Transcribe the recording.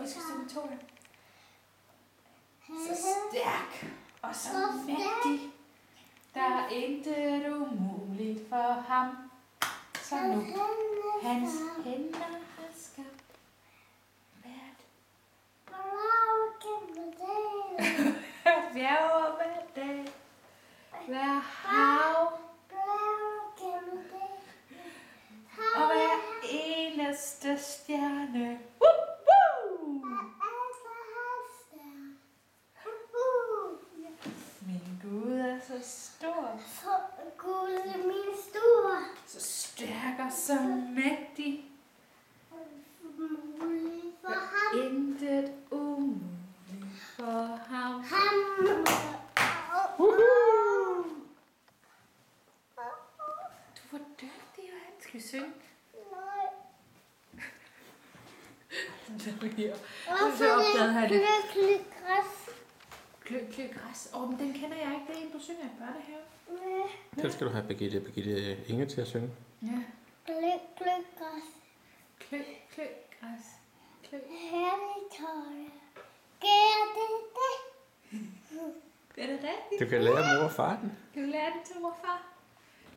vi skal synge to her. Så stærk og så mægtig. Der er intet umuligt for ham. Så nu hans hænder har skabt hvert bjerg og hver dag, hver hav og hver eneste stjerne. Min Gud er så stor, så stærk og så mægtig. Intet umuligt for ham. Du var dygtig, Johan. Skal vi synge? Klø græs. Men den kender jeg ikke. Det er en, du synger i børnehave. Så skal du have Birgitte Inge til at synge. Ja. Klø græs. Klø græs. Klø. Herlig tøj. Gør det det? Er det rigtigt? Du kan lære mor og far den. Kan du lære det til mor og far?